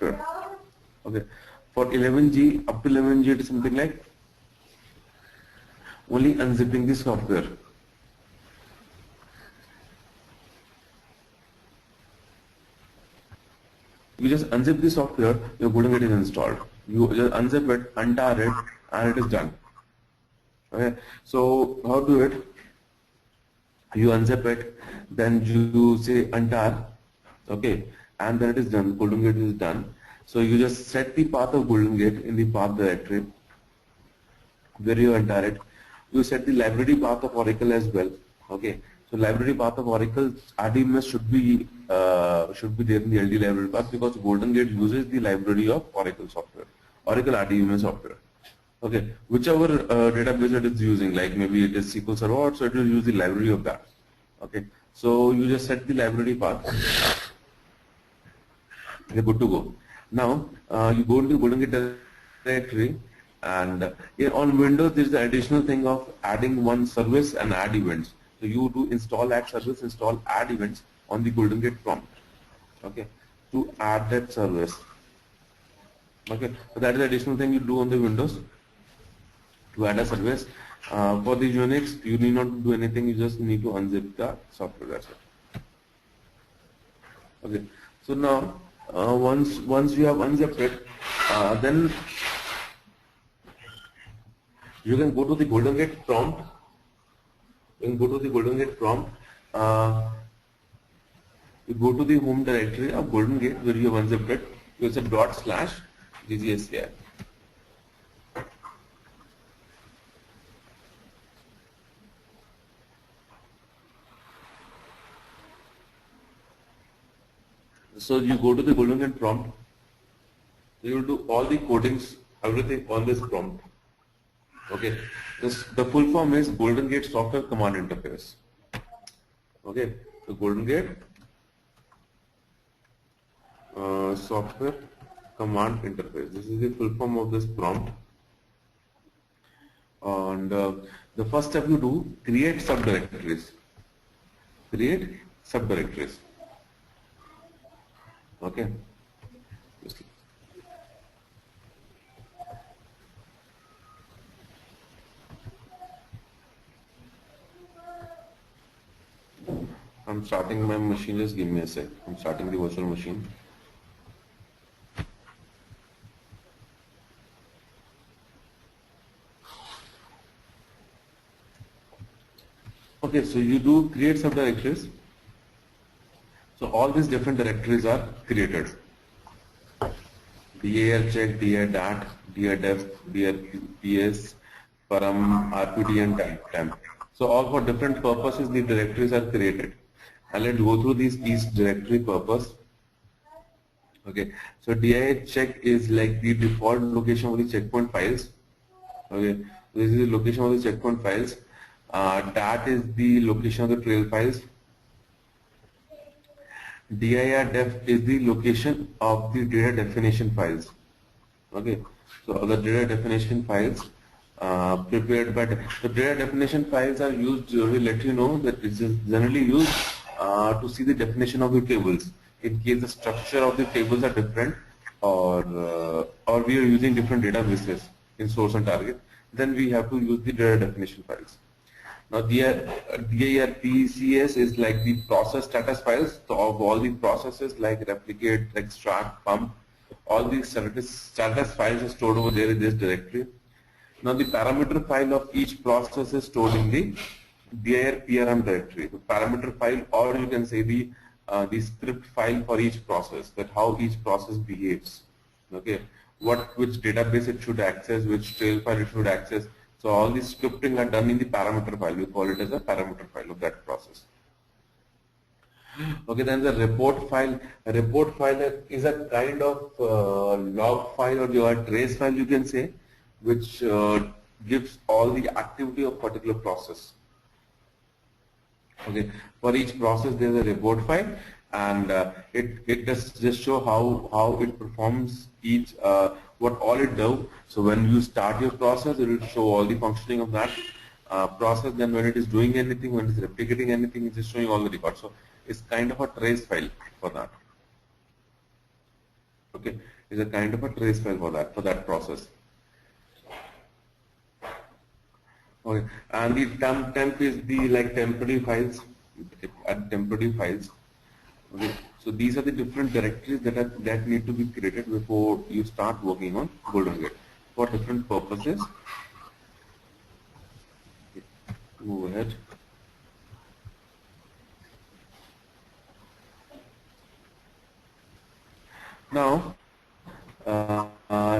Okay, for 11G up to 11G it is something like only unzipping the software. You just unzip the software, your Golden Gate is installed. You just unzip it, untar it, and it is done. Okay, so how to do it? You unzip it, then you say untar, okay, and then it is done. Golden Gate is done. So you just set the path of Golden Gate in the path directory where you untar it. You set the library path of Oracle as well. Okay, so library path of Oracle RDMS should be there in the LD library path because Golden Gate uses the library of Oracle software, Oracle RDMS software. Okay, whichever database it is using, like maybe it is SQL Server, so it will use the library of that. Okay, so you just set the library path. You're good to go. Now you go into Golden Gate directory, and here on Windows there is the additional thing of adding one service and add events. So you do install add service, install add events on the Golden Gate prompt. Okay, to add that service. Okay, so that is the additional thing you do on the Windows to add a service. For the Unix, you need not do anything. You just need to unzip the software. That's it. Okay. So now, once you have unzipped it, then you can go to the Golden Gate prompt. You can go to the Golden Gate prompt. You go to the home directory of Golden Gate where you have unzipped it. You say /ggsi. So you go to the Golden Gate prompt. You will do all the codings, everything on this prompt. Okay. The full form is Golden Gate Software Command Interface. Okay. So Golden Gate Software Command Interface. This is the full form of this prompt. And the first step you do, create subdirectories. Create subdirectories. Okay. I'm starting my machine, just give me a sec. I'm starting the virtual machine. Okay, so you do create subdirectories. So all these different directories are created. dir check, dir dat, dir def, dir ps, param, rpd and temp. So all for different purposes the directories are created. And let's go through each directory purpose. Okay, so dir check is like the default location of the checkpoint files. Okay, this is the location of the checkpoint files. Dat is the location of the trail files. dir def is the location of the data definition files. Okay, so the data definition files prepared by the data definition files are used to let you know that it is generally used to see the definition of the tables in case the structure of the tables are different, or we are using different databases in source and target, then we have to use the data definition files. Now DIRPCS is like the process status files. So of all the processes like replicate, extract, pump, all these status files are stored over there in this directory. Now the parameter file of each process is stored in the dir PRM directory. The parameter file, or you can say the script file for each process, that how each process behaves. Okay, which database it should access, which trail file it should access. So all this scripting are done in the parameter file. We call it as a parameter file of that process. Okay, then the report file. A report file is a kind of log file or trace file, you can say, which gives all the activity of particular process. Okay, for each process there is a report file, and it does just show how it performs each what all it does. So when you start your process, it will show all the functioning of that process. Then when it is doing anything, when it is replicating anything, it is showing all the records. So it's kind of a trace file for that. Okay, is a kind of a trace file for that process. Okay, and the temp is the like temporary files, temporary files. Okay, so these are the different directories that need to be created before you start working on Golden Gate for different purposes. Okay, move ahead. Now,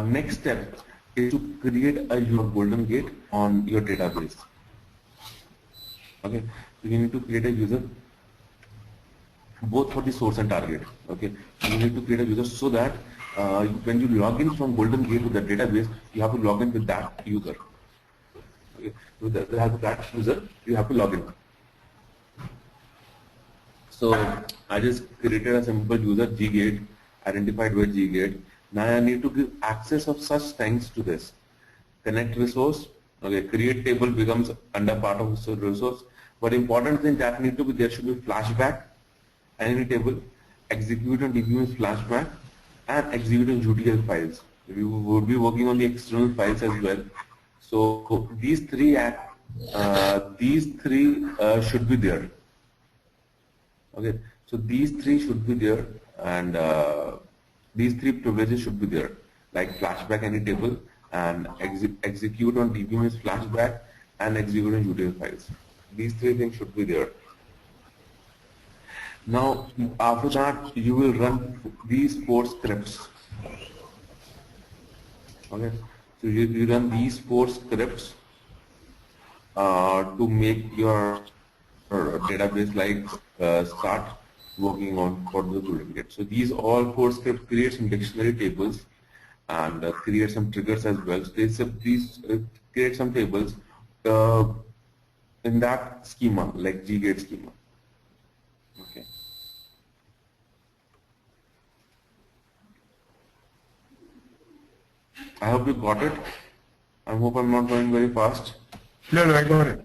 next step is to create your Golden Gate on your database. Okay, so you need to create a user both for the source and target. Okay, so you need to create a user so that when you log in from Golden Gate to the database, you have to log in with that user. Okay, with that user, you have to log in. So I just created a simple user Ggate, identified with Ggate. Now I need to give access of such things to this. Connect resource. Okay, create table becomes under part of the resource. But important thing that need to be there should be flashback, any table, execute on DBMS flashback, and execute on UTL files. We would be working on the external files as well. So these three should be there. Okay, so these three should be there, and these three privileges should be there, like flashback any table and execute on DBMS flashback and execute on UTL files. These three things should be there. Now, after that, you will run these 4 scripts. Okay, so you run these 4 scripts to make your database like start working on for the Golden Gate. So these all 4 scripts create some dictionary tables and create some triggers as well. So these create some tables in that schema, like Ggate schema. Okay. I hope you got it. I hope I'm not going very fast. No, I got it.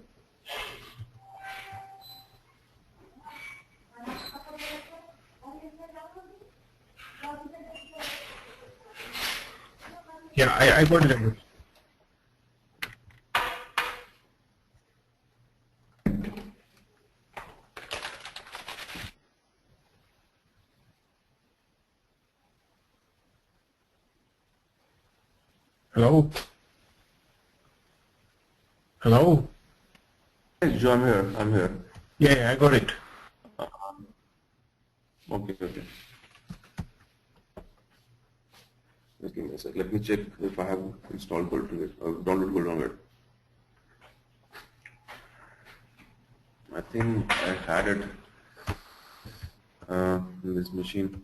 Yeah, I got it. Hello? Hello? Hey, Joe, I'm here. I'm here. Yeah, I got it. Okay, okay. Just give me a sec. Let me check if I have installed Golden Gate or download Golden Gate. I think I had it in this machine.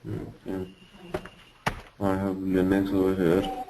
Okay. I have Linux over here.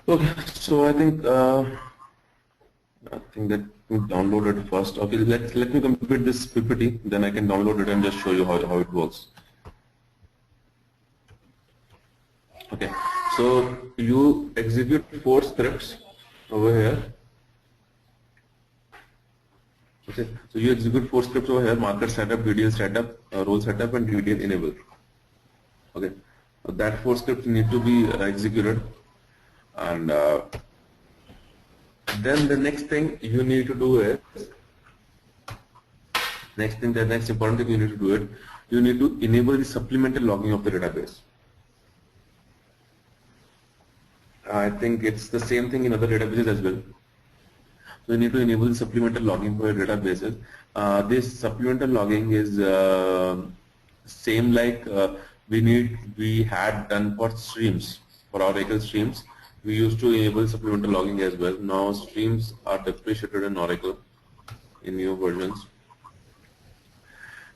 Okay, so I think that we download it first. Okay, let me complete this PPT, then I can download it and just show you how it works. Okay, so you execute 4 scripts over here. Okay, so you execute 4 scripts over here: market setup, DDL setup, role setup, and DDL enable. Okay, so that 4 scripts need to be executed, and then the next thing you need to do is the next important thing you need to do it. You need to enable the supplemental logging of the database. I think it's the same thing in other databases as well. So you need to enable the supplemental logging for your databases. This supplemental logging is same like we had done for streams, for Oracle streams. We used to enable supplemental logging as well. Now streams are depreciated in Oracle in new versions.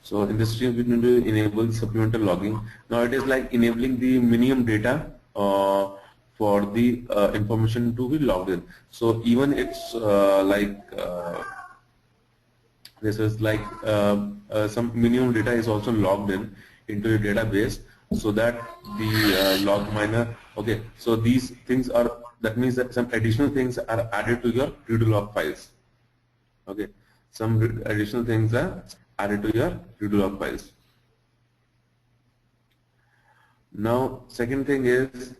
So in the stream we need to enable supplemental logging. Now it is like enabling the minimum data for the information to be logged in. So even it's this is like some minimum data is also logged in into your database, so that the log miner. Okay, so these things are, that means that some additional things are added to your redo log files. Okay, some additional things are added to your redo log files. Now second thing is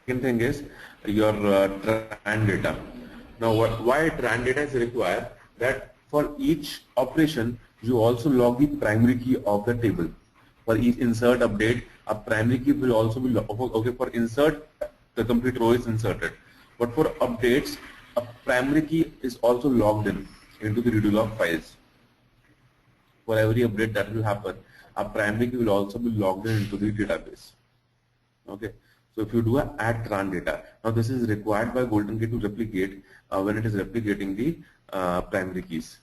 second thing is your TRAN data. Now why TRAN data is required? That for each operation you also log the primary key of the table. For each insert update, a primary key will also be logged. Okay, for insert, the complete row is inserted, but for updates, a primary key is also logged into the redo log files. For every update that will happen, a primary key will also be logged into the database. Okay, so if you do a add TRAN data, now this is required by GoldenGate to replicate when it is replicating the primary keys.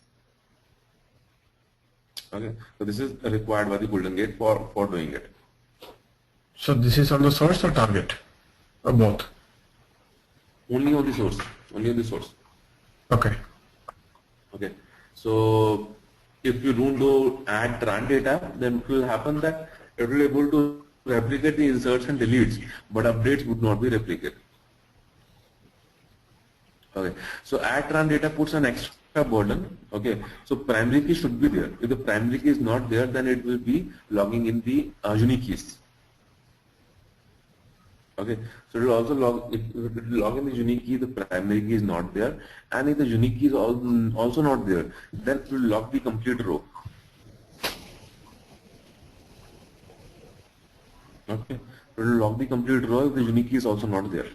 Okay, so this is required by the GoldenGate for doing it. So this is on the source or target, or both? Only on the source. Only on the source. Okay. Okay. So if you don't do add TRAN data, then it will happen that it will be able to replicate the inserts and deletes, but updates would not be replicated. Okay. So add TRAN data puts an extra burden. Okay. So primary key should be there. If the primary key is not there, then it will be logging in the unique keys. Okay, so it will also log, if it will log in the unique key, the primary key is not there, and if the unique key is also not there, then it will log the complete row. Okay, it will log the complete row if the unique key is also not there.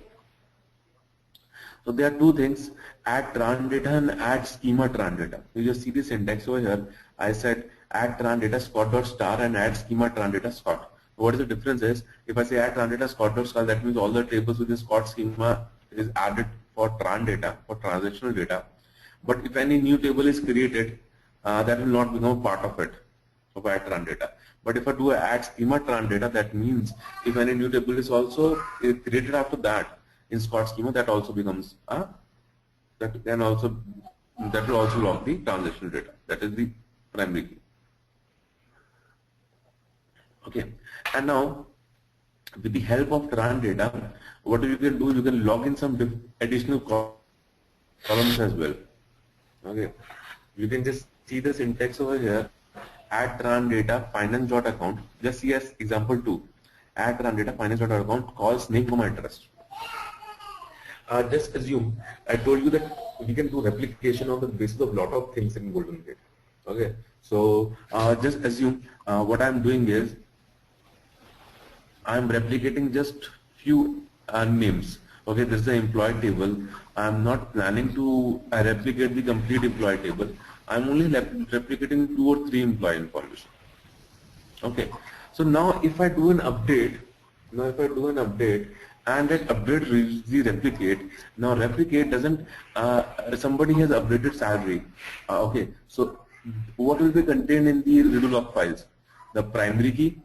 So there are two things: add TRAN data and add schema TRAN data. You just see the syntax over here. I said add TRAN data Scott.star and add schema TRAN data Scott. What is the difference is, if I say add TRAN data Scott.star, that means all the tables within Scott schema is added for TRAN data, for transactional data. But if any new table is created, that will not become a part of it, of add TRAN data. But if I do add schema TRAN data, that means if any new table is also created after that in Scott schema, that also becomes that will also log the transactional data. That is the primary key. Okay, and now with the help of TRAN data, what you can do, you can log in some additional columns as well. Okay, you can just see the syntax over here: add TRAN data finance.account. Just see as example 2. Add TRAN data finance.account calls name, comma, interest. Just assume I told you that we can do replication on the basis of lot of things in GoldenGate. Okay, so just assume what I'm doing is I'm replicating just few names. Okay, this is the employee table. I'm not planning to replicate the complete employee table. I'm only replicating 2 or 3 employee information. Okay, so now if I do an update, and that update reaches the replicate, now replicate doesn't, somebody has updated salary. Okay, so what will be contained in the redo log files? the primary key,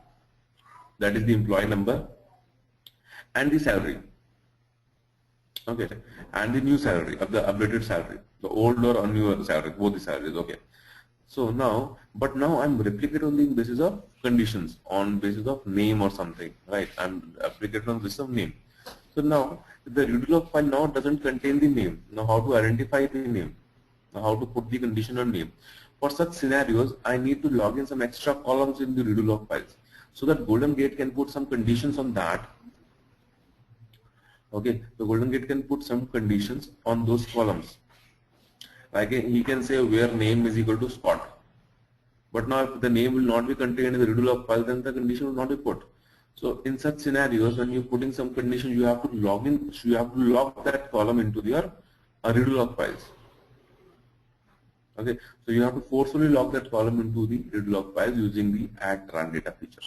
that is the employee number, and the salary. Okay, and the new salary of the updated salary, the old or new salary, both the salaries. Okay. So now, but now I'm replicating on the basis of conditions, on basis of name or something, right? I'm replicating on basis of name. So now the RedoLog file now doesn't contain the name. Now how to identify the name? Now how to put the condition on name? For such scenarios, I need to log in some extra columns in the RedoLog files so that Golden Gate can put some conditions on that. Okay, the Golden Gate can put some conditions on those columns. Like he can say where name is equal to Scott. But now if the name will not be contained in the RedoLog file, then the condition will not be put. So in such scenarios, when you're putting some condition, you have to log in, you have to log that column into your RedoLog files. Okay, so you have to forcefully log that column into the RedoLog files using the add tran data feature.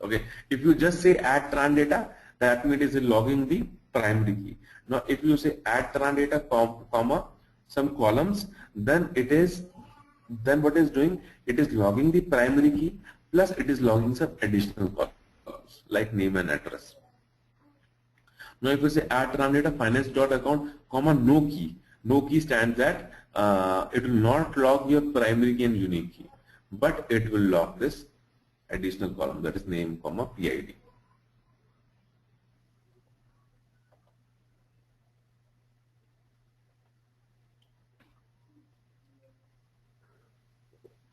Okay, if you just say add tran data, that means it is logging the primary key. Now if you say add tran data comma some columns, then it is, then what is doing, it is logging the primary key plus it is logging some additional columns like name and address. Now if you say add tran data finance.account comma no key stands that it will not log your primary key and unique key, but it will log this additional column, that is name comma PID.